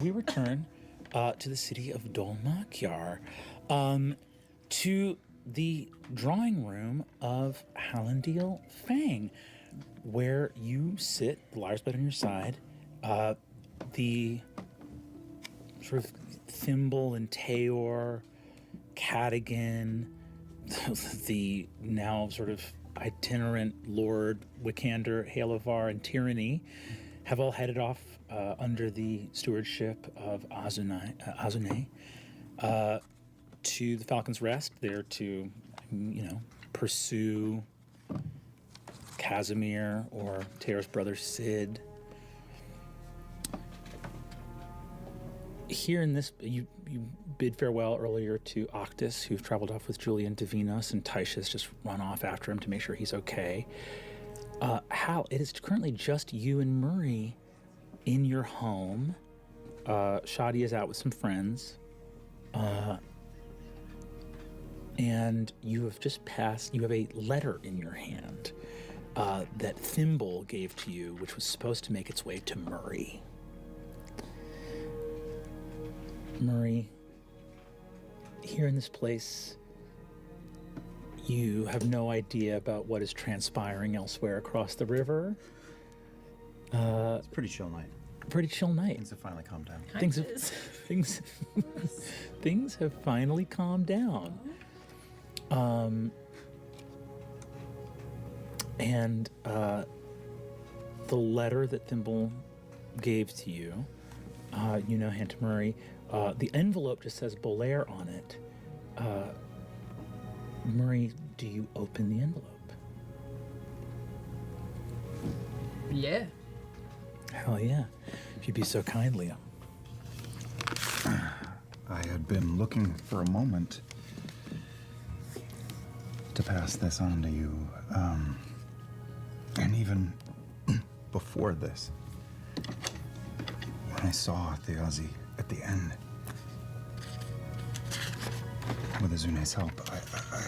We return to the city of Dolmakyar, to the drawing room of Hallandil Fang, where you sit, the lyre's bed on your side, the sort of Thimble and Taor, Cadigan, the now sort of itinerant Lord Wikander, Halavar, and Tyranny have all headed off under the stewardship of Azune to the Falcon's Rest, there to, pursue Casimir or Taor's brother Sid. Here in this, you bid farewell earlier to Occtis, who've traveled off with Julian Divinos, and Taisha's just run off after him to make sure he's okay. Hal, it is currently just you and Murray in your home. Shadi is out with some friends. And you have just passed, you have a letter in your hand that Thimble gave to you, which was supposed to make its way to Murray. Murray, here in this place, you have no idea about what is transpiring elsewhere across the river. It's a pretty chill night. Pretty chill night. Things have finally calmed down. Things have finally calmed down. And the letter that Thimble gave to you, hand to Murray. The envelope just says Bolaire on it. Murray, do you open the envelope? Yeah. Hell yeah. If you'd be so kind, Leo. I had been looking for a moment to pass this on to you. And even before this, when I saw Thjazi at the end, with Azune's help,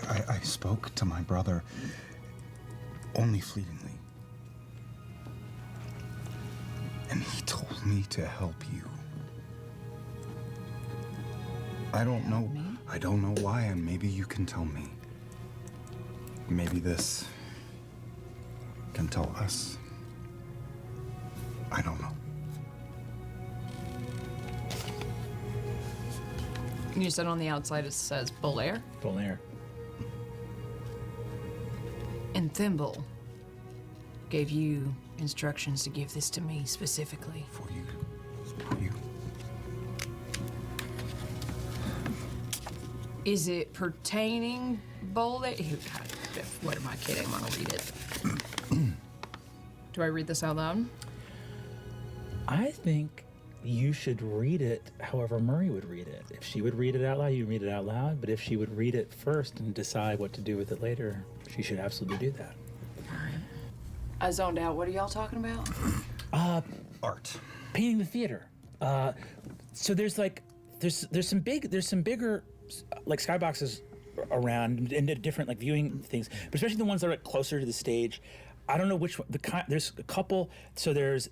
I spoke to my brother only fleetingly. And he told me to help you. I don't know why, and maybe you can tell me. Maybe this can tell us. I don't know. You said on the outside it says Bolaire? Bolaire. And Thimble gave you instructions to give this to me specifically. For you. For you. Is it pertaining Bolaire? What am I kidding? I'm gonna read it. Do I read this out loud? I think you should read it however Murray would read it. If she would read it out loud, you read it out loud. But if she would read it first and decide what to do with it later, she should absolutely do that. All right. I zoned out. What are y'all talking about? Art. Painting the theater. So there's some bigger like skyboxes around and different like viewing things, but especially the ones that are like closer to the stage. I don't know which one. There's a couple. So there's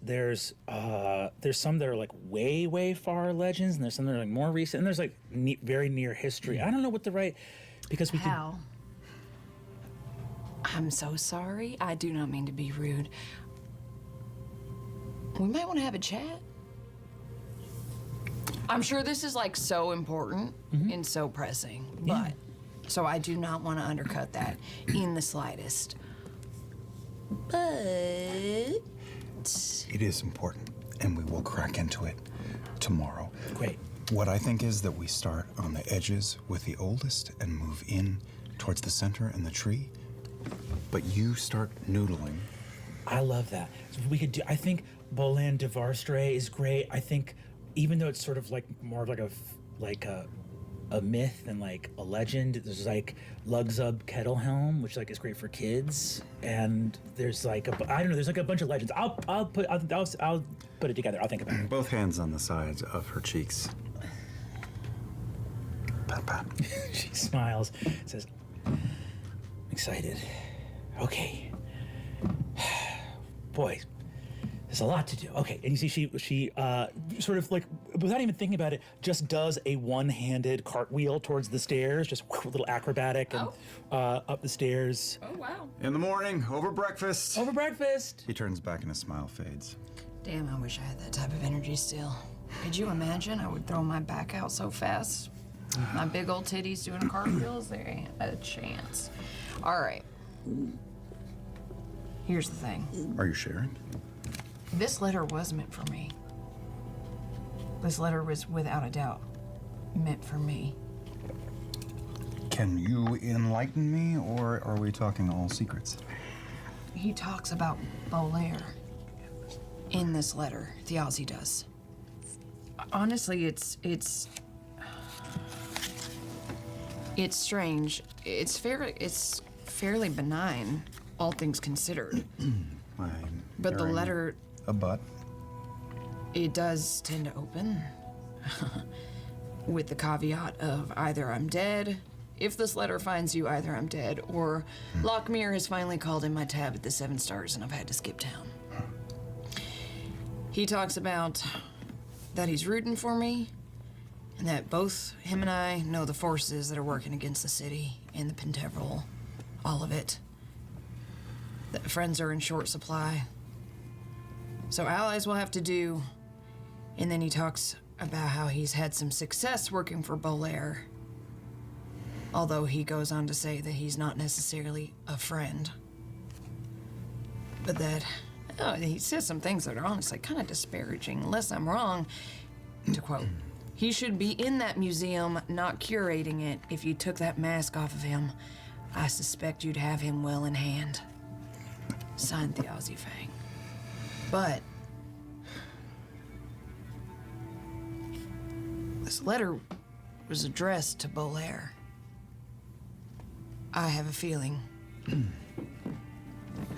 some that are like way far legends, and there's some that are like more recent, and there's like very near history. I don't know what the right because we Hal, I'm so sorry. I do not mean to be rude. We might want to have a chat. I'm sure this is like so important and so pressing, but so I do not want to undercut that in the slightest. But It is important, and we will crack into it tomorrow. Great. What I think is that we start on the edges with the oldest and move in towards the center and the tree, but you start noodling. I love that. So we could do. I think Bolan de Varstre is great. I think even though it's sort of like more of like a myth and like a legend, there's like Lugzub Kettlehelm, which like is great for kids, and there's like there's like a bunch of legends. I'll put it together. I'll think about it. Both hands on the sides of her cheeks. Pat, pat. She smiles, says, "I'm excited. Okay, boy, There's a lot to do. Okay, and you see she sort of like, without even thinking about it, just does a one-handed cartwheel towards the stairs, just a little acrobatic and up the stairs. Oh, wow. In the morning, over breakfast. Over breakfast. He turns back and his smile fades. Damn, I wish I had that type of energy still. Could you imagine? I would throw my back out so fast. My big old titties doing cartwheels, there ain't a chance. All right. Here's the thing. Are you sharing? This letter was meant for me. This letter was, without a doubt, meant for me. Can you enlighten me, or are we talking all secrets? He talks about Bolaire in this letter. Thjazi does. Honestly, it's strange. It's fairly benign, all things considered. But the letter, a butt. it does tend to open with the caveat of either I'm dead. If this letter finds you, either I'm dead, or Lockmere has finally called in my tab at the 7 Stars and I've had to skip town. He talks about that he's rooting for me, and that both him and I know the forces that are working against the city and the Penteveral, all of it. That friends are in short supply. So allies will have to do, and then he talks about how he's had some success working for Bolaire. Although he goes on to say that he's not necessarily a friend. But that, he says some things that are honestly kind of disparaging, unless I'm wrong. To quote, he should be in that museum, not curating it. If you took that mask off of him, I suspect you'd have him well in hand. Signed, Thjazi Fang. But this letter was addressed to Bolaire. I have a feeling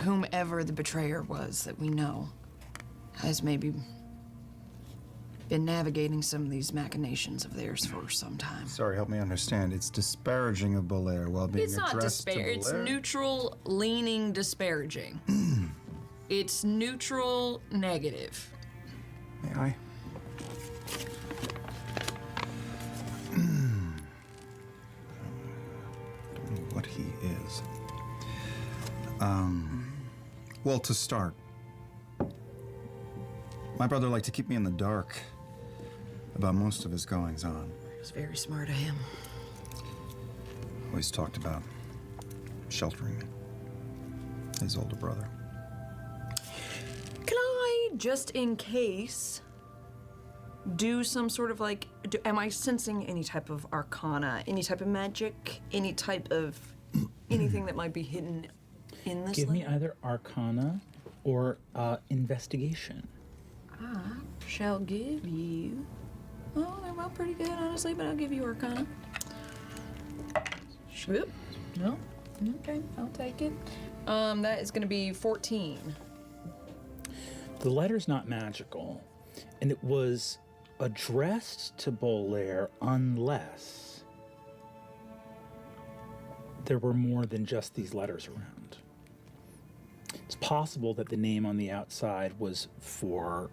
whomever the betrayer was that we know has maybe been navigating some of these machinations of theirs for some time. Sorry, help me understand. It's disparaging of Bolaire while being It's not addressed to disparaging. It's Bolaire? neutral, leaning disparaging. It's neutral, negative. May I? Don't know what he is. Well, to start, my brother liked to keep me in the dark about most of his goings on. It was very smart of him. Always talked about sheltering me. His older brother. Can I, just in case, do some sort of like, am I sensing any type of arcana, any type of magic, any type of anything that might be hidden in this Give me letter? either Arcana or investigation. I shall give you. Oh, they're both pretty good, honestly, but I'll give you Arcana. Swoop. No. Okay, I'll take it. That is going to be 14. The letter's not magical, and it was addressed to Bolaire unless there were more than just these letters around. It's possible that the name on the outside was for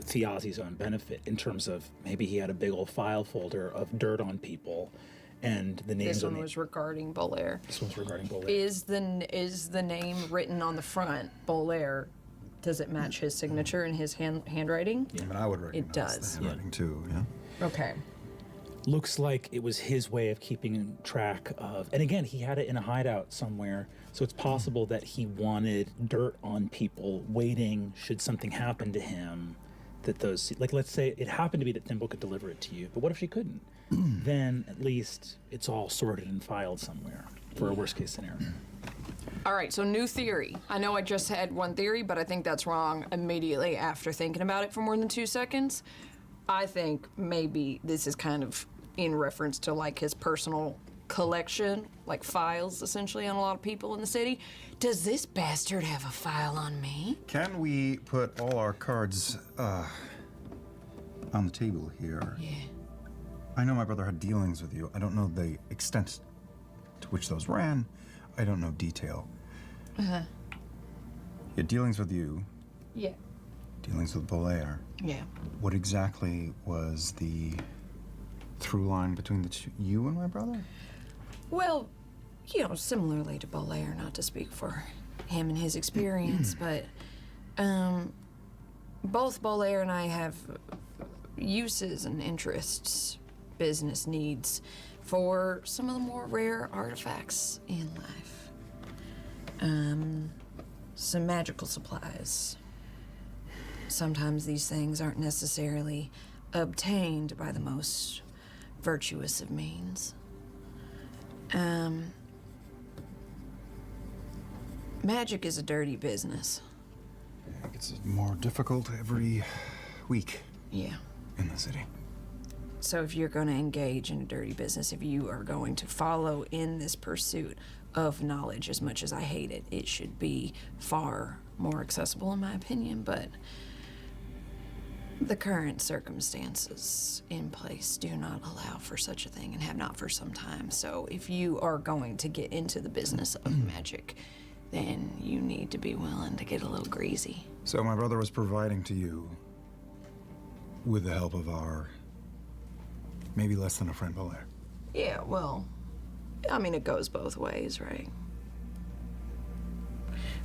Thjazi's own benefit, in terms of maybe he had a big old file folder of dirt on people, and the names This on one was regarding Bolaire. This one's regarding Bolaire. Is the name written on the front Bolaire? Does it match his signature and his handwriting? Yeah. I mean, I would recognize does. the handwriting too, yeah? Okay. Looks like it was his way of keeping track of, and again, he had it in a hideout somewhere, so it's possible that he wanted dirt on people, waiting should something happen to him, that those, like, let's say it happened to be that Thimble could deliver it to you, but what if she couldn't? Then at least it's all sorted and filed somewhere for a worst case scenario. All right, so new theory. I know I just had one theory, but I think that's wrong immediately after thinking about it for more than 2 seconds. I think maybe this is kind of in reference to like his personal collection, like files essentially on a lot of people in the city. Does this bastard have a file on me? Can we put all our cards on the table here? Yeah. I know my brother had dealings with you. I don't know the extent to which those ran. I don't know detail. He had dealings with you. Yeah. Dealings with Bolaire. Yeah. What exactly was the through line between you and my brother? Well, similarly to Bolaire, not to speak for him and his experience, but both Bolaire and I have uses and interests, business needs, for some of the more rare artifacts in life. Some magical supplies. Sometimes these things aren't necessarily obtained by the most virtuous of means. Magic is a dirty business. It gets more difficult every week. Yeah. In the city. So if you're going to engage in a dirty business, if you are going to follow in this pursuit of knowledge, as much as I hate it, it should be far more accessible, in my opinion, but the current circumstances in place do not allow for such a thing and have not for some time. So if you are going to get into the business of magic, then you need to be willing to get a little greasy. So my brother was providing to you with the help of our maybe less than a friend Bolaire. Yeah, well, I mean, it goes both ways, right?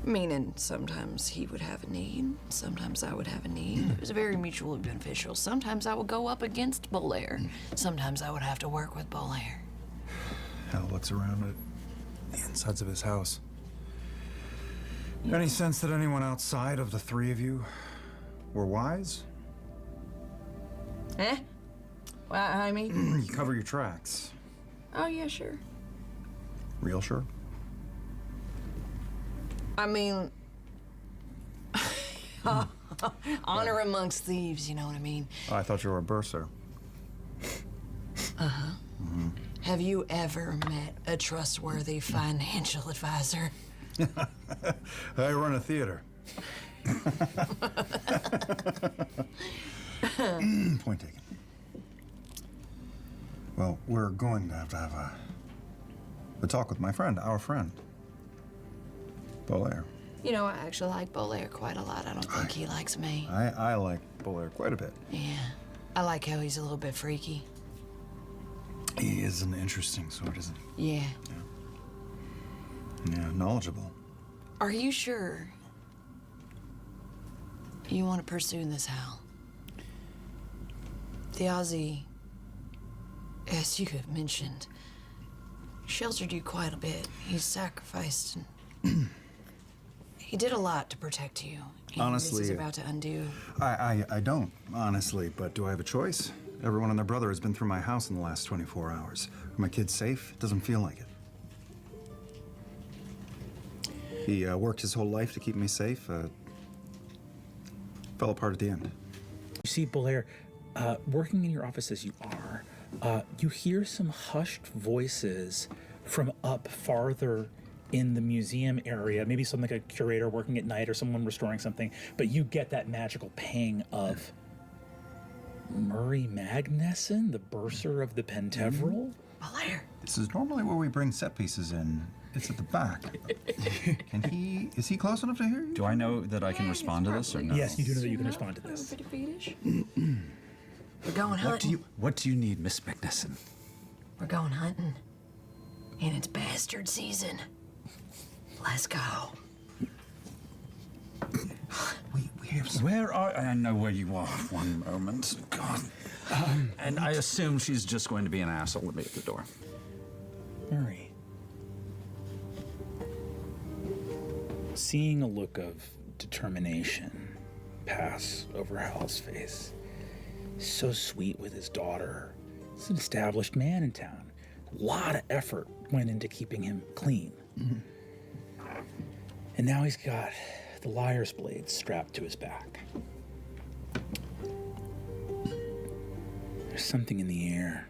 Meaning sometimes he would have a need, sometimes I would have a need. It was very mutually beneficial. Sometimes I would go up against Bolaire. Sometimes I would have to work with Bolaire. Hell, what's around it? The insides of his house. Any sense that anyone outside of the three of you were wise? Eh? Well, I mean... You cover your tracks. Oh, yeah, sure. Real sure? I mean... honor amongst thieves, you know what I mean? Oh, I thought you were a bursar. Uh-huh. Mm-hmm. Have you ever met a trustworthy financial advisor? I run a theater. Point taken. Well, we're going to have a talk with my friend, our friend, Bolaire. You know, I actually like Bolaire quite a lot. I don't think he likes me. I like Bolaire quite a bit. Yeah. I like how he's a little bit freaky. He is an interesting sort, isn't he? Yeah. Yeah, knowledgeable. Are you sure you want to pursue this, Hal? Thjazi, as you have mentioned, sheltered you quite a bit. He sacrificed and he did a lot to protect you. And honestly, this is about to undo. I don't, honestly, but do I have a choice? Everyone and their brother has been through my house in the last 24 hours. Are my kids safe? It doesn't feel like it. He worked his whole life to keep me safe. Fell apart at the end. You see, Bolaire, working in your office as you are, you hear some hushed voices from up farther in the museum area, maybe something like a curator working at night or someone restoring something, but you get that magical pang of Murray Magnuson, the bursar of the Penteveral? Bolaire. This is normally where we bring set pieces in. It's at the back. Is he close enough to hear you? Do I know that I can respond to this or no? Yes, you do know that you can respond to this. We're going hunting. What do you need, Miss Magnuson? We're going hunting. And it's bastard season. Let's go. We have some... Where are... I know where you are. One moment. God. And I assume she's just going to be an asshole with me at the door. Murray. Seeing a look of determination pass over Hal's face. So sweet with his daughter. He's an established man in town. A lot of effort went into keeping him clean. Mm-hmm. And now he's got the liar's blade strapped to his back. There's something in the air.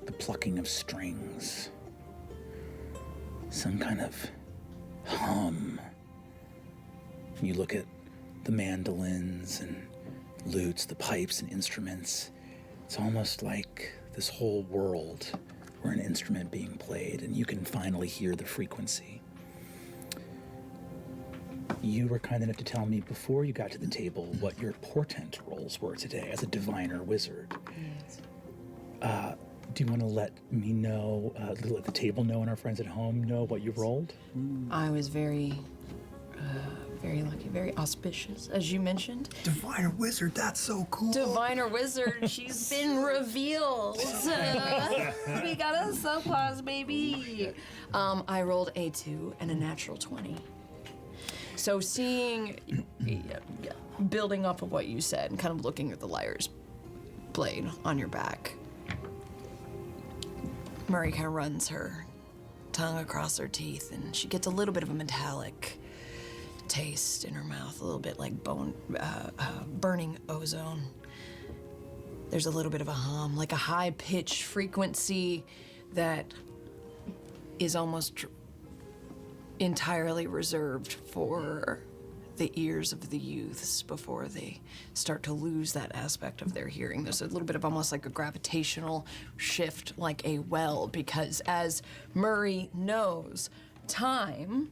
The plucking of strings. Some kind of hum. You look at the mandolins and lutes, the pipes and instruments. It's almost like this whole world were an instrument being played, and you can finally hear the frequency. you were kind enough to tell me before you got to the table what your portent rolls were today as a diviner wizard. Yes. Do you want to let me know, let the table know and our friends at home know what you rolled? I was very lucky, very auspicious, as you mentioned. Diviner wizard, that's so cool. Diviner wizard, she's been revealed. We got a subclass, baby. I rolled a 2 and a natural 20. So seeing, building off of what you said and kind of looking at the liar's blade on your back, Murray kind of runs her tongue across her teeth, and she gets a little bit of a metallic taste in her mouth, a little bit like burning ozone. There's a little bit of a hum, like a high-pitched frequency that is almost entirely reserved for the ears of the youths before they start to lose that aspect of their hearing. There's a little bit of almost like a gravitational shift, like a well, because as Murray knows, time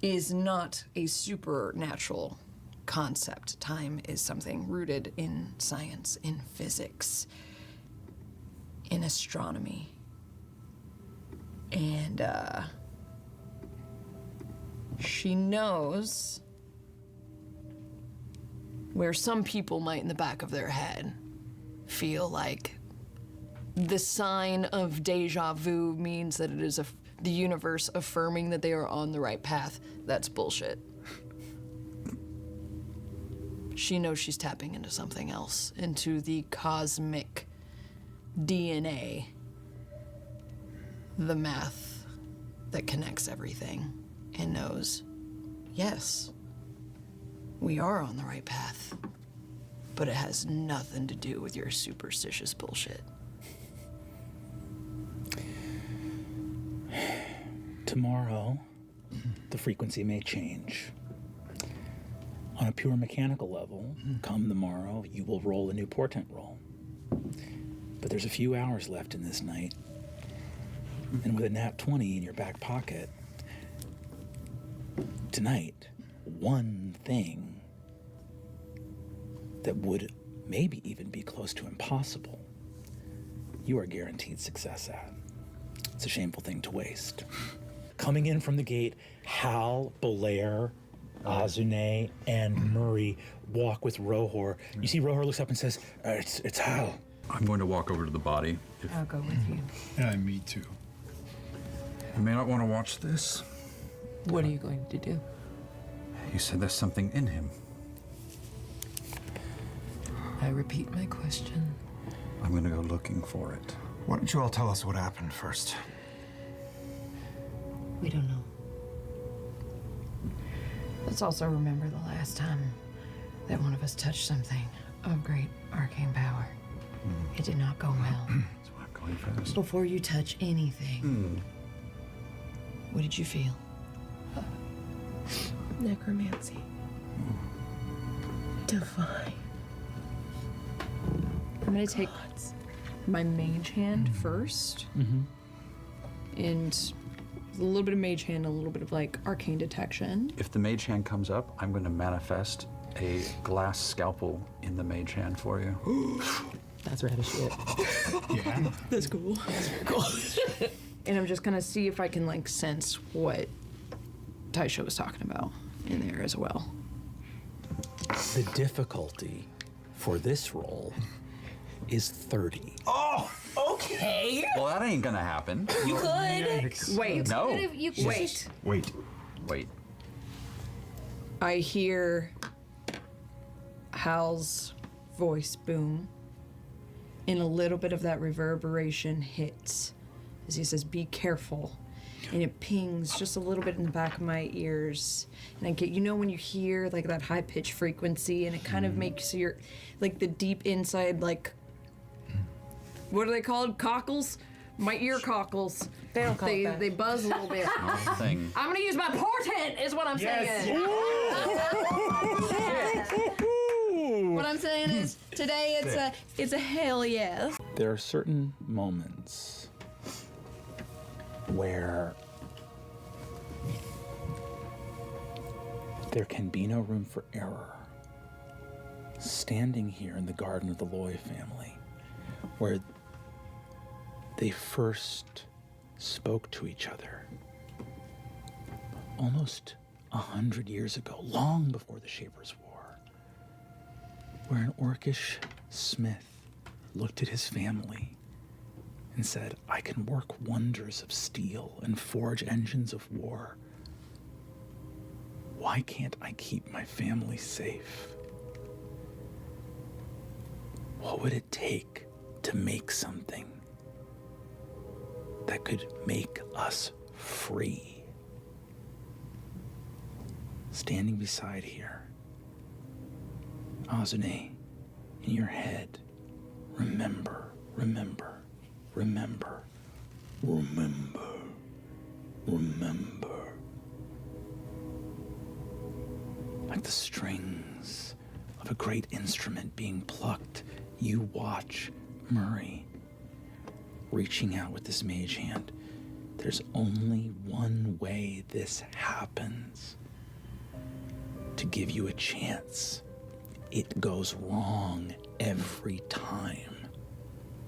is not a supernatural concept. Time is something rooted in science, in physics, in astronomy. And she knows where some people might in the back of their head feel like the sign of deja vu means that it is the universe affirming that they are on the right path. That's bullshit. She knows she's tapping into something else, into the cosmic DNA, the math that connects everything, and knows, yes, we are on the right path, but it has nothing to do with your superstitious bullshit. Tomorrow, the frequency may change. On a pure mechanical level, come the morrow, you will roll a new portent roll. But there's a few hours left in this night, and with a nat 20 in your back pocket, tonight, one thing that would maybe even be close to impossible, you are guaranteed success at. It's a shameful thing to waste. Coming in from the gate, Hal, Bolaire, Azune, and Murray walk with Rohor. You see Rohor looks up and says, it's Hal. I'm going to walk over to the body. I'll go with you. Yeah, me too. You may not want to watch this. What are you going to do? You said there's something in him. I repeat my question. I'm going to go looking for it. Why don't you all tell us what happened first? We don't know. Let's also remember the last time that one of us touched something of great arcane power. It did not go well. That's why I'm going fast. Before you touch anything, what did you feel? Necromancy. Divine. I'm gonna take my mage hand first. And a little bit of mage hand, a little bit of like arcane detection. If the mage hand comes up, I'm going to manifest a glass scalpel in the mage hand for you. That's rad as shit. Yeah. That's cool. That's very cool. And I'm just gonna see if I can like sense what Taisha was talking about in there as well. The difficulty for this roll is 30. Okay. Well, that ain't going to happen. You could. Wait. No. You Wait. Wait. Wait. I hear Hal's voice boom, and a little bit of that reverberation hits as he says, "Be careful." And it pings just a little bit in the back of my ears. And I get, you know when you hear like that high pitch frequency and it kind of makes your, like the deep inside, like, what are they called? Cockles? My ear cockles. They don't call it that. They buzz a little bit. Thing. I'm gonna use my portent is what I'm saying. What I'm saying is today it's a hell yes. There are certain moments where there can be no room for error. Standing here in the garden of the Lloy family, where they first spoke to each other almost 100 years ago, long before the Shapers' War, where an Orcish smith looked at his family and said, I can work wonders of steel and forge engines of war. Why can't I keep my family safe? What would it take to make something that could make us free? Standing beside here, Azune, in your head, remember, remember, remember, remember, remember. Like the strings of a great instrument being plucked, you watch Murray reaching out with this mage hand. There's only one way this happens. To give you a chance. It goes wrong every time.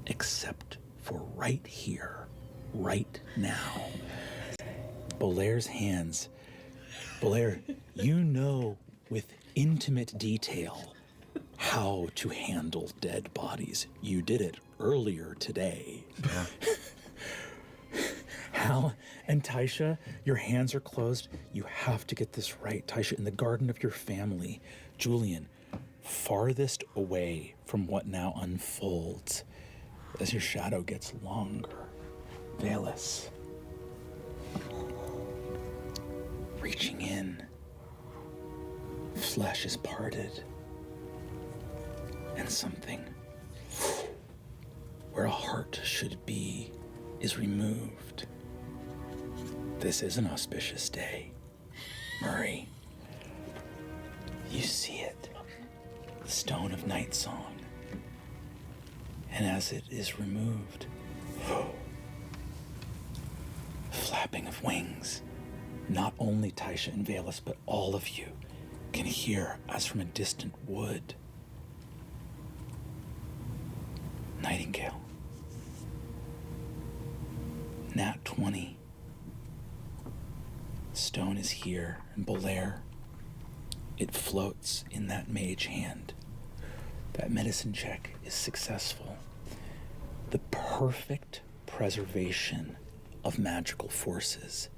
Except for right here, right now. Bolaire's hands. Bolaire, you know with intimate detail how to handle dead bodies. You did it earlier today. Yeah. Hal and Taisha, your hands are closed. You have to get this right. Taisha, in the garden of your family, Julian, farthest away from what now unfolds as your shadow gets longer. Valus, reaching in, flesh is parted, and something where a heart should be is removed. This is an auspicious day. Murray, you see it, the stone of night song. And as it is removed, flapping of wings, not only Taisha and Valus, but all of you can hear as from a distant wood. Nightingale. Nat 20. Stone is here, and Bolaire, it floats in that mage hand. That medicine check is successful. The perfect preservation of magical forces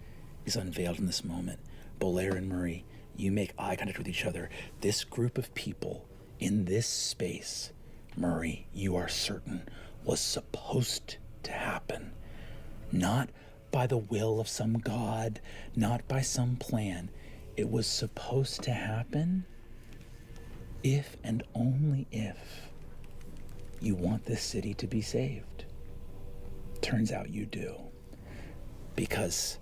is unveiled in this moment. Bolaire and Murray, you make eye contact with each other. This group of people in this space, Murray, you are certain, was supposed to happen. Not by the will of some god, not by some plan. It was supposed to happen if and only if you want this city to be saved. Turns out you do. Because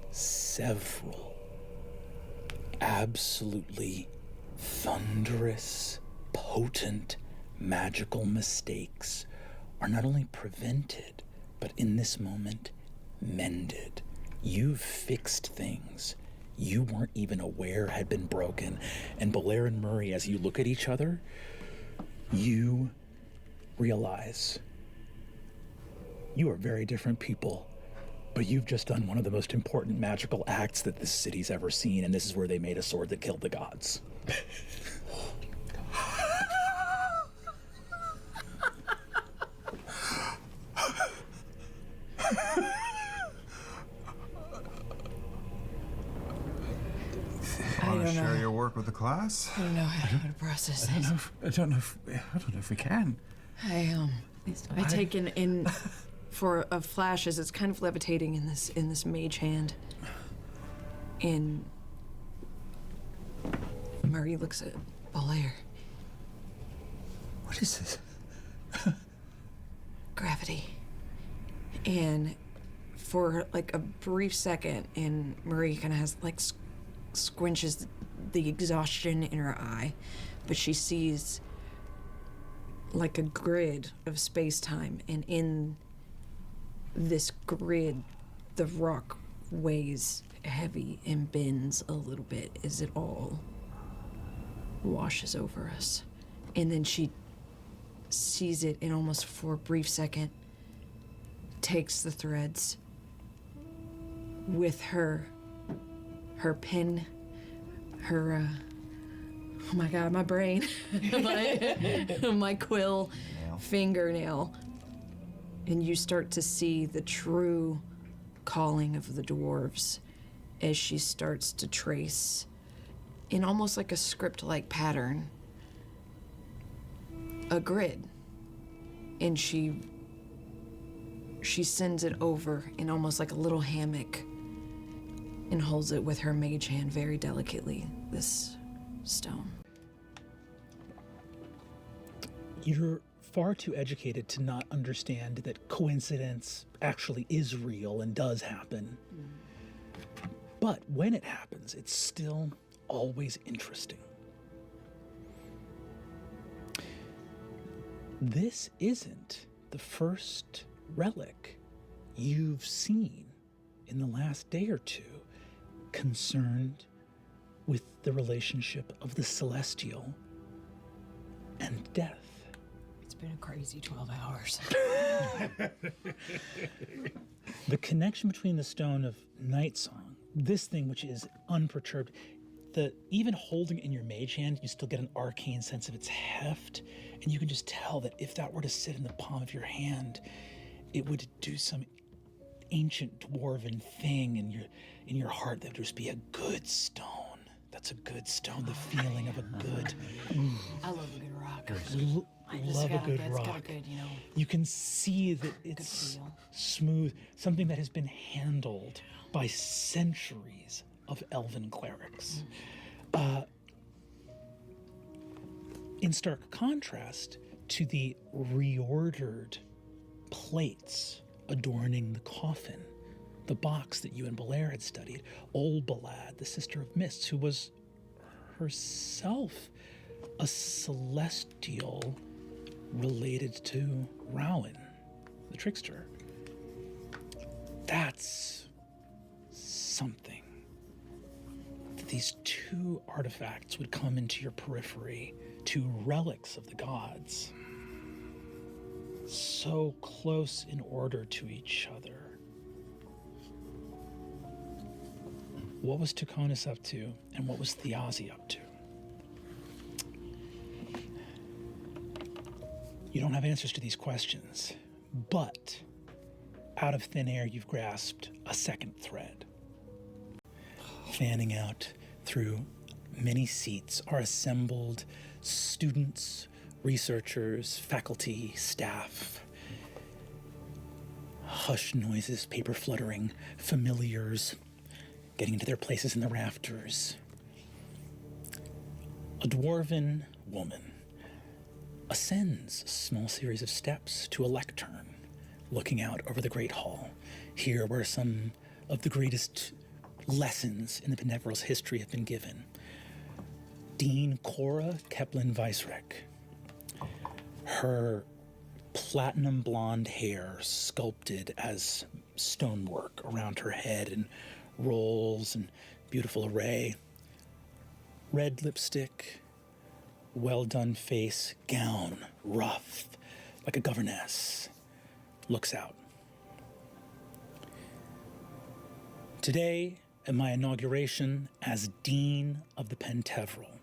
several absolutely thunderous, potent, magical mistakes are not only prevented, but in this moment, mended. You've fixed things you weren't even aware had been broken. And Bolaire and Murray, as you look at each other, you realize you are very different people, but you've just done one of the most important magical acts that this city's ever seen, and this is where they made a sword that killed the gods. Want to share your work with the class? I don't know how to process this. I don't know if we can. I take in for a flash as it's kind of levitating in this mage hand. And Murray looks at Bolaire. What is this? Gravity. And for like a brief second, and Murray kind of has like squinches the exhaustion in her eye, but she sees like a grid of space-time, and in this grid the rock weighs heavy and bends a little bit as it all washes over us. And then she sees it and almost for a brief second takes the threads with her pen, her, oh my God, my brain, my quill fingernail. And you start to see the true calling of the dwarves as she starts to trace in almost like a script-like pattern, a grid. And she sends it over in almost like a little hammock and holds it with her mage hand very delicately, this stone. You're far too educated to not understand that coincidence actually is real and does happen. But when it happens, it's still always interesting. This isn't the first relic you've seen in the last day or two concerned with the relationship of the celestial and death. It's been a crazy 12 hours. The connection between the stone of Night Song, this thing which is unperturbed, even holding it in your mage hand, you still get an arcane sense of its heft, and you can just tell that if that were to sit in the palm of your hand, it would do some ancient dwarven thing in your heart that would just be a good stone. That's a good stone, the feeling of a good... I love a good rock. Love a good rock. It's got a good, You can see that it's feel. smooth, something that has been handled by centuries of elven clerics. In stark contrast to the reordered plates adorning the coffin, the box that you and Bolaire had studied, old Balad, the Sister of Mists, who was herself a celestial related to Rowan, the trickster. That's something. That these two artifacts would come into your periphery, two relics of the gods, so close in order to each other. What was Tuconis up to, and what was Thjazi up to? You don't have answers to these questions, but out of thin air, you've grasped a second thread. Fanning out through many seats are assembled students, researchers, faculty, staff. Hushed noises, paper fluttering, familiars getting into their places in the rafters. A dwarven woman ascends a small series of steps to a lectern, looking out over the Great Hall, here where some of the greatest lessons in the Penteveral's history have been given. Dean Cora Keplin-Weisreck, her platinum blonde hair sculpted as stonework around her head and rolls and beautiful array, red lipstick, well-done face, gown, rough, like a governess, looks out. Today, at my inauguration as Dean of the Penteveral,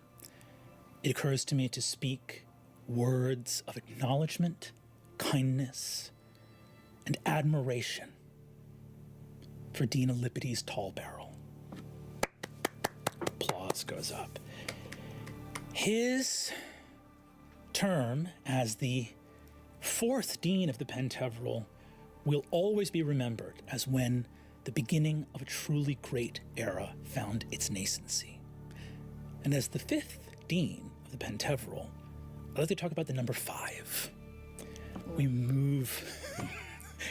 it occurs to me to speak words of acknowledgement, kindness, and admiration for Dean Elippides Tallbarrel. Applause goes up. His term as the fourth Dean of the Penteveral will always be remembered as when the beginning of a truly great era found its nascency. And as the fifth Dean of the Penteveral, I'd like to talk about the number 5. We move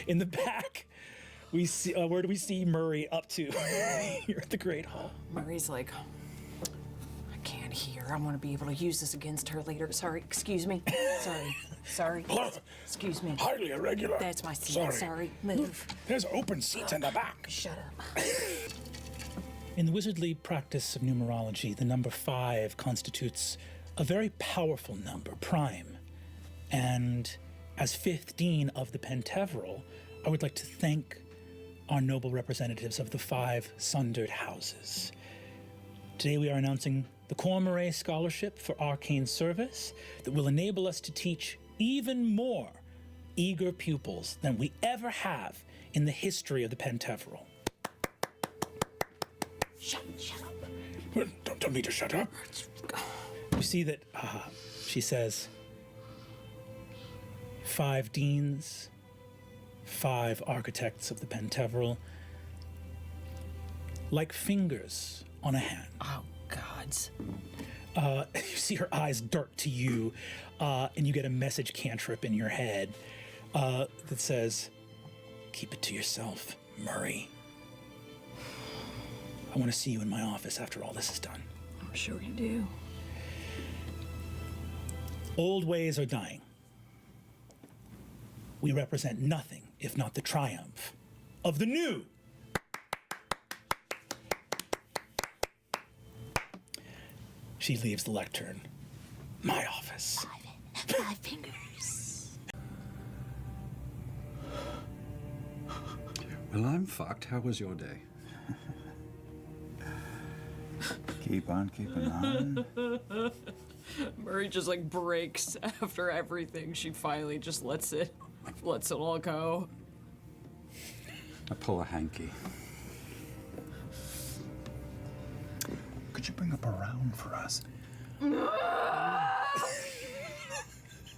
in the back. We see, where do we see Murray up to here at the Great Hall? Murray's like, I can't hear. later. I want to be able to use this against her later. Sorry, excuse me. Sorry. Excuse me. Highly irregular. That's my seat. Sorry. Move. There's open seats in the back. Shut up. In the wizardly practice of numerology, the number 5 constitutes a very powerful number, prime. And as 5th Dean of the Penteveral, I would like to thank our noble representatives of the 5 sundered houses. Today we are announcing the Cora Scholarship for Arcane Service that will enable us to teach even more eager pupils than we ever have in the history of the Penteveral. Shut up. Well, don't tell me to shut up. You see that, she says, 5 deans, 5 architects of the Penteveral, like fingers on a hand. Oh, gods. You see her eyes dart to you, and you get a message cantrip in your head that says, "Keep it to yourself, Murray. I want to see you in my office after all this is done." I'm sure you do. Old ways are dying. We represent nothing if not the triumph of the new. She leaves the lectern. My office. 5 fingers. Well, I'm fucked. How was your day? Keep on keeping on. Murray just like breaks after everything. She finally just lets it all go. I pull a hanky. Could you bring up a round for us?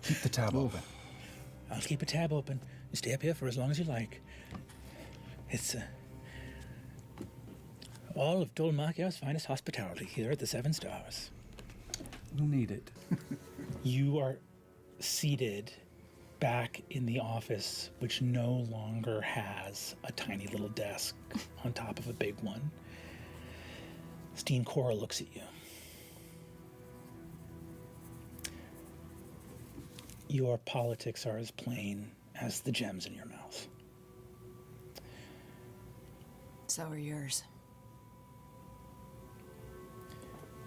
Keep the tab open. I'll keep a tab open. You stay up here for as long as you like. It's all of Dolmakiar's finest hospitality here at the 7 Stars. We'll need it. You are seated back in the office, which no longer has a tiny little desk on top of a big one. Steen Cora looks at you. Your politics are as plain as the gems in your mouth. So are yours.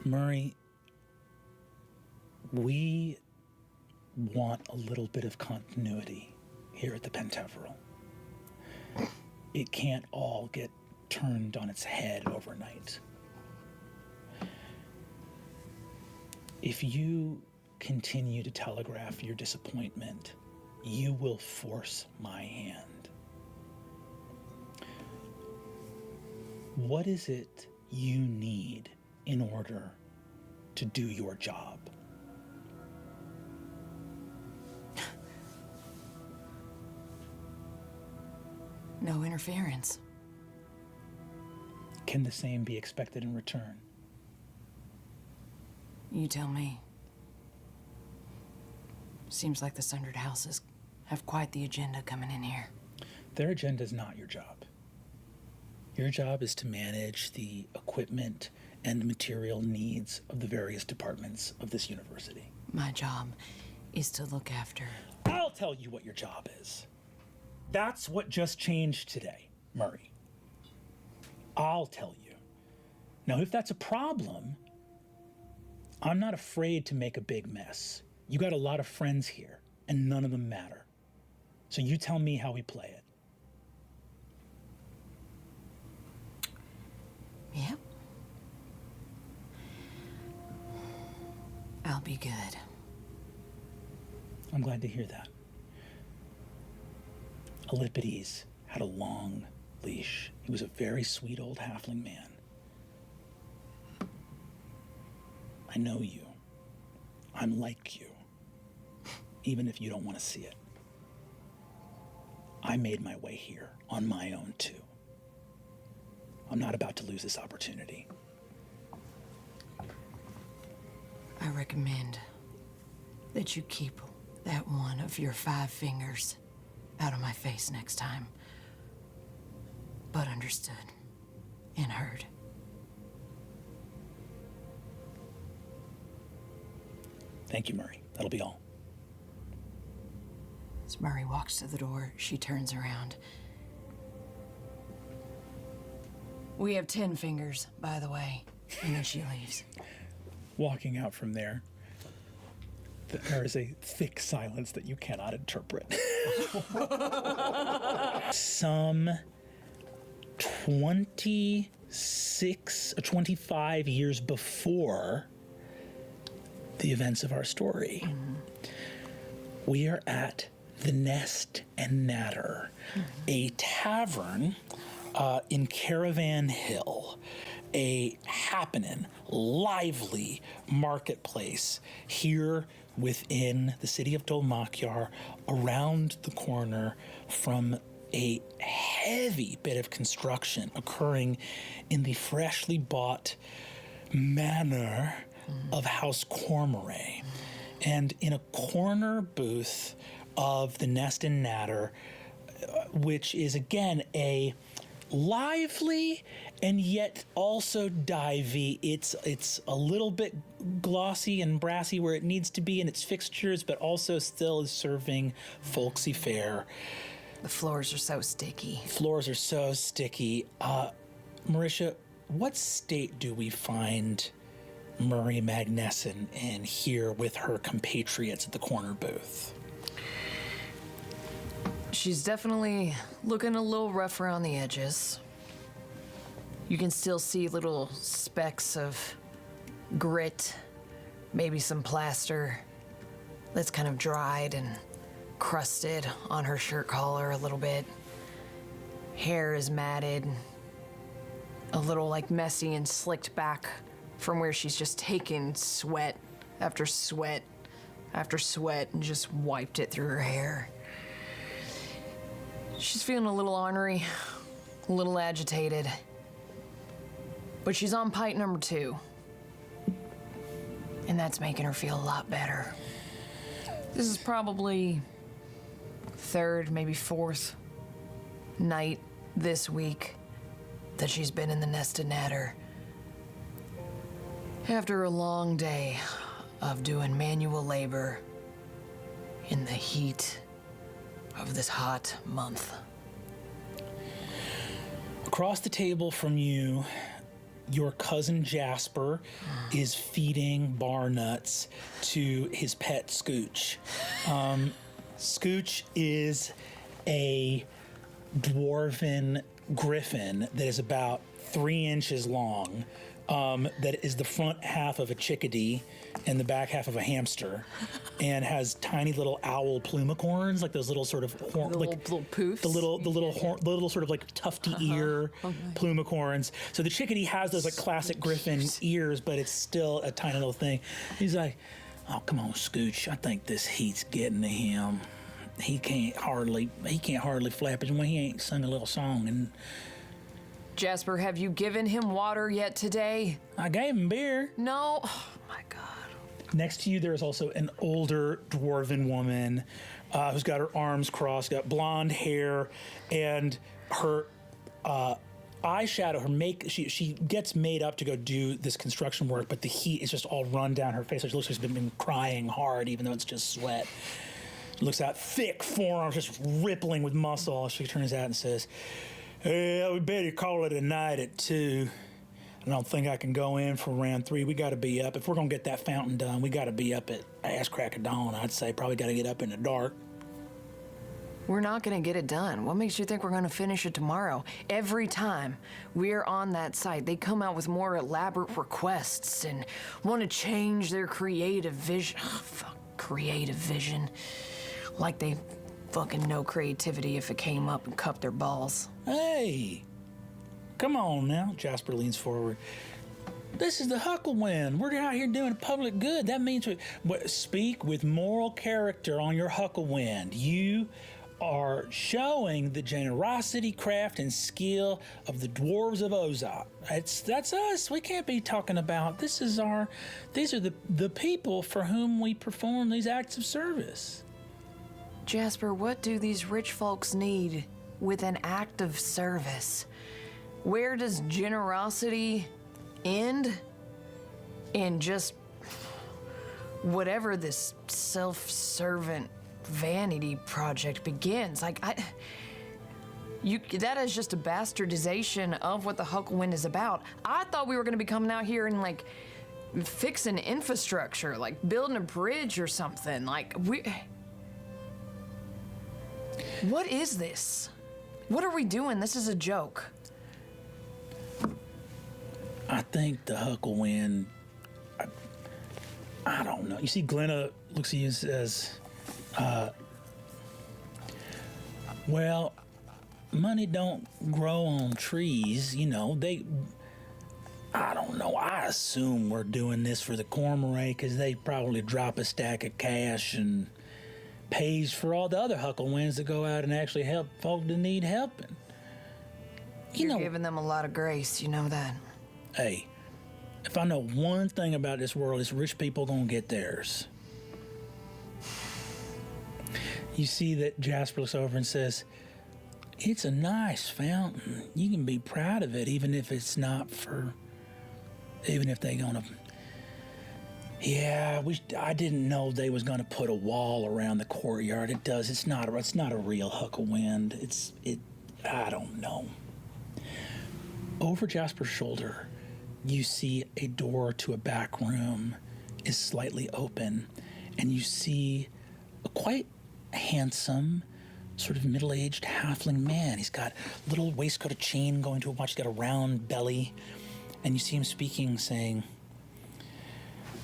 Murray, we want a little bit of continuity here at the Penteveral. It can't all get turned on its head overnight. If you continue to telegraph your disappointment, you will force my hand. What is it you need in order to do your job? No interference. Can the same be expected in return? You tell me. Seems like the sundered houses have quite the agenda coming in here. Their agenda is not your job. Your job is to manage the equipment and material needs of the various departments of this university. My job is to look after. I'll tell you what your job is. That's what just changed today, Murray. I'll tell you. Now, if that's a problem, I'm not afraid to make a big mess. You got a lot of friends here, and none of them matter. So you tell me how we play it. Yep. I'll be good. I'm glad to hear that. Euripides had a long leash. He was a very sweet old halfling man. I know you. I'm like you, even if you don't want to see it. I made my way here on my own, too. I'm not about to lose this opportunity. I recommend that you keep that one of your 5 fingers out of my face next time. But understood and heard. Thank you, Murray. That'll be all. As Murray walks to the door, she turns around. We have 10 fingers, by the way. And then she leaves. Walking out from there, there is a thick silence that you cannot interpret. Some 25 years before the events of our story, we are at the Nest and Natter, a tavern in Caravan Hill, a happening, lively marketplace here within the city of Dolmakyar, around the corner from a heavy bit of construction occurring in the freshly bought manor of House Cormorant. And in a corner booth of the Nest and Natter, which is again a lively and yet also divey. It's a little bit glossy and brassy where it needs to be in its fixtures, but also still is serving folksy fare. The floors are so sticky. Marisha, what state do we find Murray Magnesson in here with her compatriots at the corner booth? She's definitely looking a little rough around the edges. You can still see little specks of grit, maybe some plaster that's kind of dried and crusted on her shirt collar a little bit. Hair is matted, a little like messy and slicked back from where she's just taken sweat after sweat after sweat and just wiped it through her hair. She's feeling a little ornery, a little agitated, but she's on pipe number 2, and that's making her feel a lot better. This is probably 3rd, maybe 4th night this week that she's been in the Nest and Natter. After a long day of doing manual labor in the heat of this hot month. Across the table from you, your cousin Jasper is feeding bar nuts to his pet Scooch. Scooch is a dwarven griffin that is about 3 inches long, that is the front half of a chickadee and the back half of a hamster, and has tiny little owl plumicorns, like those little sort of horn, little poofs. the little sort of like tufty ear plumicorns. So the chickadee has those like classic griffin ears, but it's still a tiny little thing. He's like, "Oh, come on, Scooch. I think this heat's getting to him. He can't hardly flap his wing. He ain't sung a little song." And Jasper, have you given him water yet today? I gave him beer. No. Oh my God. Next to you, there is also an older dwarven woman who's got her arms crossed, got blonde hair, and her eyeshadow, she gets made up to go do this construction work, but the heat is just all run down her face. It looks like she's been crying hard, even though it's just sweat. Looks out, thick forearms just rippling with muscle. She turns out and says, "Hey, we better call it a night at 2. I don't think I can go in for round 3. We got to be up. If we're going to get that fountain done, we got to be up at ass crack of dawn, I'd say. Probably got to get up in the dark." We're not going to get it done. What makes you think we're going to finish it tomorrow? Every time we're on that site, they come out with more elaborate requests and want to change their creative vision. Oh, fuck, creative vision. Like they fucking know creativity if it came up and cupped their balls. Hey, come on now. Jasper leans forward. This is the Hucklewind. We're out here doing public good. That means we speak with moral character on your Hucklewind. You are showing the generosity, craft, and skill of the dwarves of Ozot. That's us. We can't be talking about these are the people for whom we perform these acts of service. Jasper, what do these rich folks need with an act of service? Where does generosity end? In just whatever this self-servant vanity project begins. Like, that is just a bastardization of what the Hucklewind is about. I thought we were going to be coming out here and, like, fixing infrastructure, like building a bridge or something. Like, what is this? What are we doing? This is a joke. I think the Hucklewind, I don't know. You see Glenna looks at you and says, well, money don't grow on trees, you know. I don't know. I assume we're doing this for the Cormorant because they probably drop a stack of cash and pays for all the other Hucklewinds to go out and actually help folk that need helping. You're giving them a lot of grace, you know that. Hey, if I know one thing about this world, it's rich people gonna get theirs. You see that Jasper looks over and says, it's a nice fountain. You can be proud of it, even if it's not for... Even if they gonna... Yeah, I didn't know they was gonna put a wall around the courtyard. It's not a real Hucklewind. I don't know. Over Jasper's shoulder, you see a door to a back room is slightly open, and you see a quite handsome, sort of middle-aged halfling man. He's got a little waistcoat, a chain going to a watch. He's got a round belly, and you see him speaking, saying,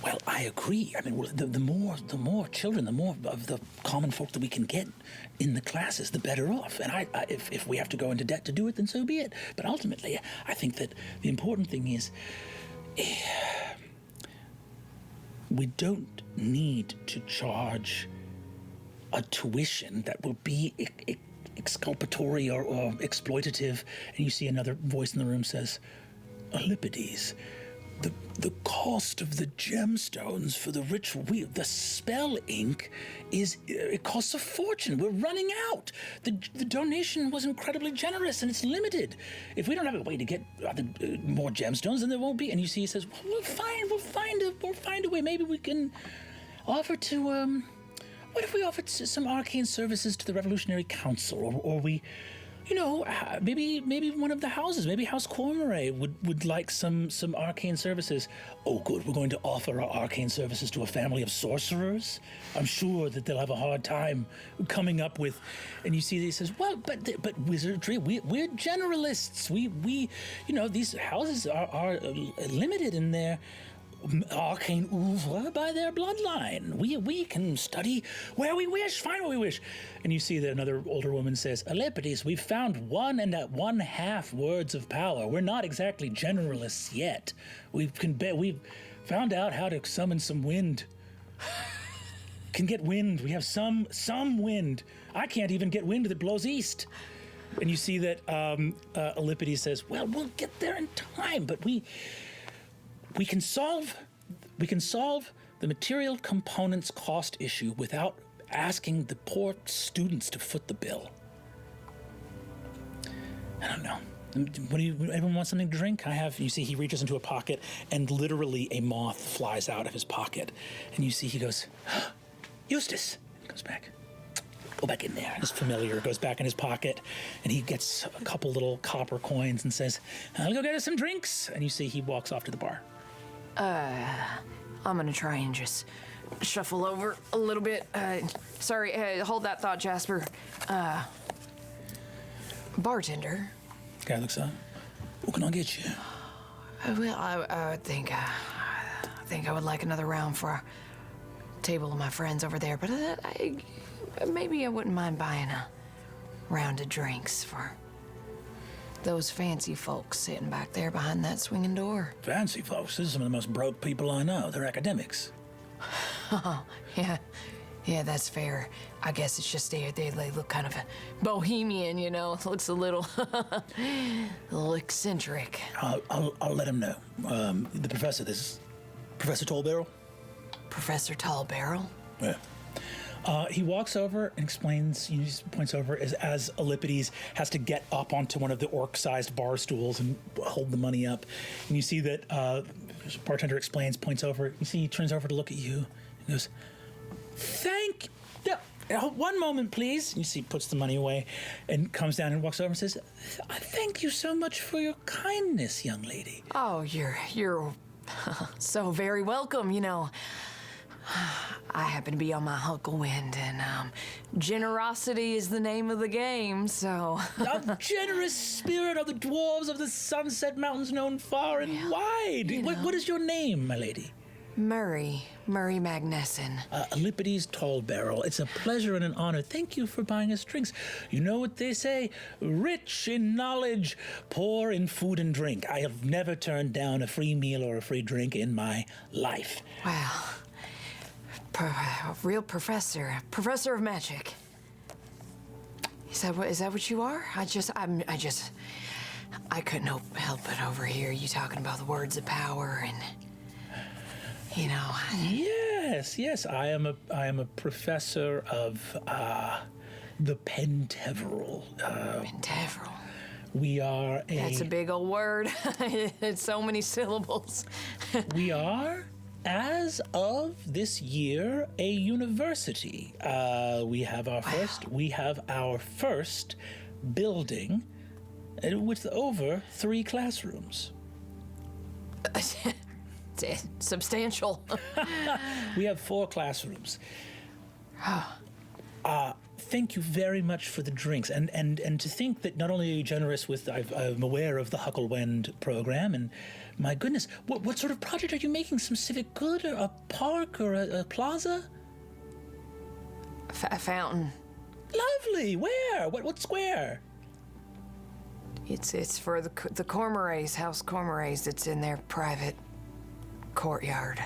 well, I agree. I mean, the more children, the more of the common folk that we can get in the classes, the better off. And if we have to go into debt to do it, then so be it. But ultimately, I think that the important thing is we don't need to charge a tuition that will be exculpatory or exploitative. And you see another voice in the room says, Euripides, the cost of the gemstones for the ritual, the spell ink, it costs a fortune. We're running out. The donation was incredibly generous and it's limited. If we don't have a way to get more gemstones, then there won't be. And you see, he says, well, we'll find a way. Maybe we can offer to, what if we offered some arcane services to the Revolutionary Council, or we, you know, maybe one of the houses, maybe House Cormorant would like some arcane services. Oh, good, we're going to offer our arcane services to a family of sorcerers? I'm sure that they'll have a hard time coming up with. And you see, he says, well, but wizardry, we're generalists. We you know, these houses are limited in their arcane oeuvre by their bloodline. We can study where we wish, find where we wish. And you see that another older woman says, Euripides, we've found 1.5 words of power. We're not exactly generalists yet. We've found out how to summon some wind. Can get wind. We have some wind. I can't even get wind that blows east. And you see that Euripides says, well, we'll get there in time, but we can solve the material components cost issue without asking the poor students to foot the bill. I don't know. What do you? Everyone want something to drink? You see, he reaches into a pocket, and literally a moth flies out of his pocket. And you see, he goes, Eustace. He goes back. Go back in there. His familiar goes back in his pocket, and he gets a couple little copper coins and says, I'll go get us some drinks. And you see, he walks off to the bar. I'm gonna try and just shuffle over a little bit. Sorry, hold that thought, Jasper. Bartender. Guy looks up. What can I get you? Well, I think I would like another round for a table of my friends over there, but maybe I wouldn't mind buying a round of drinks for those fancy folks sitting back there behind that swinging door. Fancy folks? This is some of the most broke people I know. They're academics. Oh, yeah, that's fair. I guess it's just they look kind of bohemian, you know. It looks a little eccentric. I'll let him know. The professor, this is Professor Tallbarrel. Professor Tallbarrel? Yeah. He walks over and explains, he just points over as Euripides has to get up onto one of the orc-sized bar stools and hold the money up. And you see that bartender explains, points over. You see he turns over to look at you and He goes, thank one moment, please. You see, puts the money away and comes down and walks over and says, thank you so much for your kindness, young lady. Oh, you're so very welcome, you know. I happen to be on my Hucklewind, and generosity is the name of the game, so... A generous spirit of the dwarves of the Sunset Mountains known far and wide. What is your name, my lady? Murray Magnuson. Euripides Tallbarrel. It's a pleasure and an honor. Thank you for buying us drinks. You know what they say? Rich in knowledge, poor in food and drink. I have never turned down a free meal or a free drink in my life. Wow. A real professor of magic. Is that what you are? I couldn't help but overhear you talking about the words of power and, you know. Yes. I am a professor of the Penteveral. Penteveral. We are That's a big old word. It's so many syllables. We are, as of this year, a university. We have our first building with over 3 classrooms. Substantial. We have 4 classrooms. Thank you very much for the drinks, and to think that not only are you generous with, I'm aware of the Hucklewind program, and my goodness, what sort of project are you making? Some civic good, or a park, or a plaza? A fountain. Lovely. Where? What square? It's for the Cormorays, House Cormorays. It's in their private courtyard.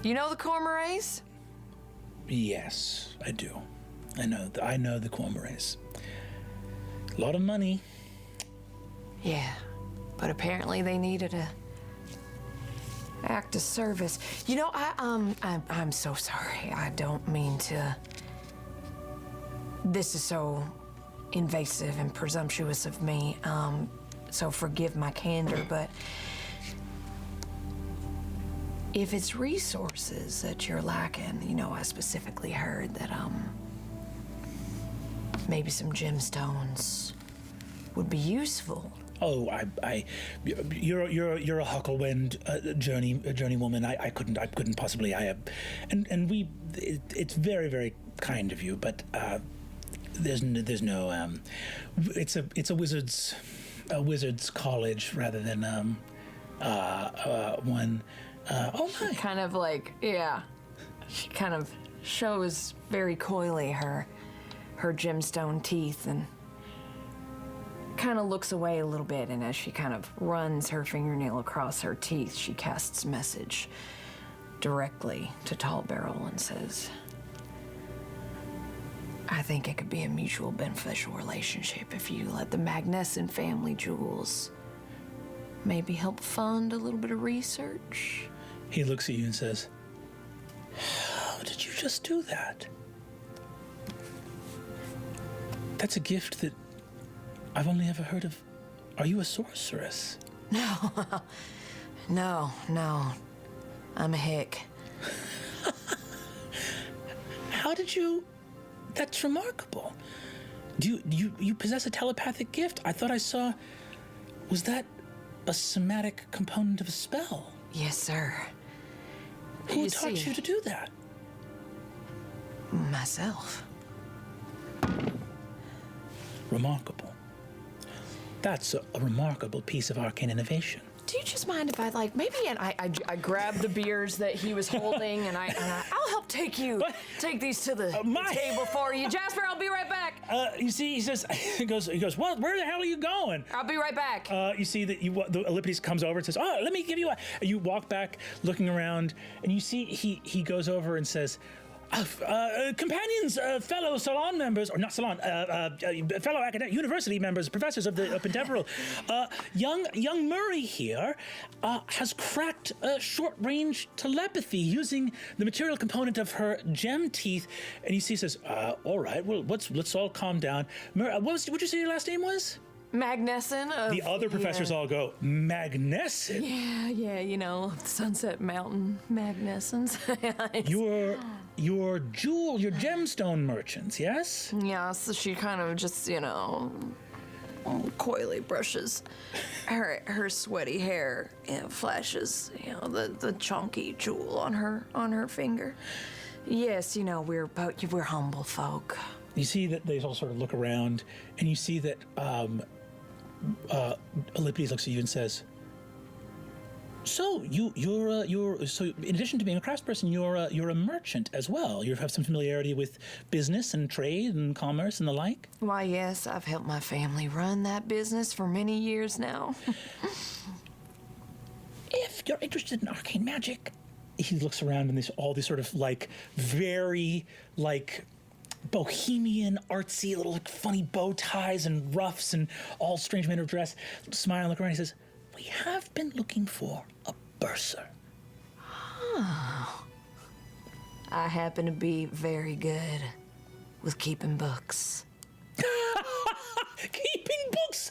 You know the Cormorays? Yes, I do. I know the Cormorays. A lot of money. Yeah, but apparently they needed a act of service. You know, I'm so sorry. I don't mean to. This is so invasive and presumptuous of me. So forgive my candor, but if it's resources that you're lacking, you know, I specifically heard that maybe some gemstones would be useful. Oh, you're a Hucklewind journeywoman. I couldn't possibly. It's very, very kind of you, but there's no. It's a wizard's college rather than one. Oh my! Kind of like, yeah. She kind of shows very coyly her gemstone teeth and kind of looks away a little bit, and as she kind of runs her fingernail across her teeth, she casts a message directly to Tallbarrel and says, I think it could be a mutual beneficial relationship if you let the Magnuson family jewels maybe help fund a little bit of research. He looks at you and says, how did you just do that? That's a gift that I've only ever heard of. Are you a sorceress? No. I'm a hick. How did you... That's remarkable. Do you possess a telepathic gift? I thought I saw... Was that a somatic component of a spell? Yes, sir. Who taught you to do that? Myself. Remarkable. That's a remarkable piece of arcane innovation. Do you just mind if I maybe I grab the beers that he was holding and I'll help take these to the table for you. Jasper, I'll be right back. You see, he says, he goes, what? Where the hell are you going? I'll be right back. You see that the Euripides comes over and says, oh, let me give you you walk back looking around, and you see he goes over and says, companions, fellow salon members, or not salon, fellow academic university members, professors of the Penteveral, young Murray here has cracked short-range telepathy using the material component of her gem teeth. And he says, all right, well, let's all calm down. Murray, what did you say your last name was? Magnessen. The other professors all go, Magnessen? Yeah, you know, Sunset Mountain Magnessens. Your gemstone merchants, yes? Yeah, so she kind of just, you know, coyly brushes her sweaty hair and flashes, you know, the chunky jewel on her finger. Yes, you know, we're humble folk. You see that they all sort of look around, and you see that Euripides looks at you and says, "So you're so in addition to being a craftsperson, you're a merchant as well. You have some familiarity with business and trade and commerce and the like." Why, yes, I've helped my family run that business for many years now. If you're interested in arcane magic, he looks around and all these sort of like very like bohemian, artsy, little like funny bow ties and ruffs and all strange manner of dress. Smile, look around. He says, "We have been looking for a bursar." I happen to be very good with keeping books. Keeping books,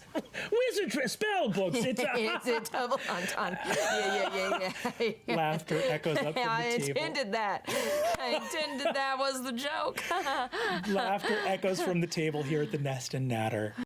wizardry, spell books. It's It's a double entendre. Yeah. Laughter echoes up from the table. I intended that. I intended that was the joke. Laughter echoes from the table here at the Nest and Natter.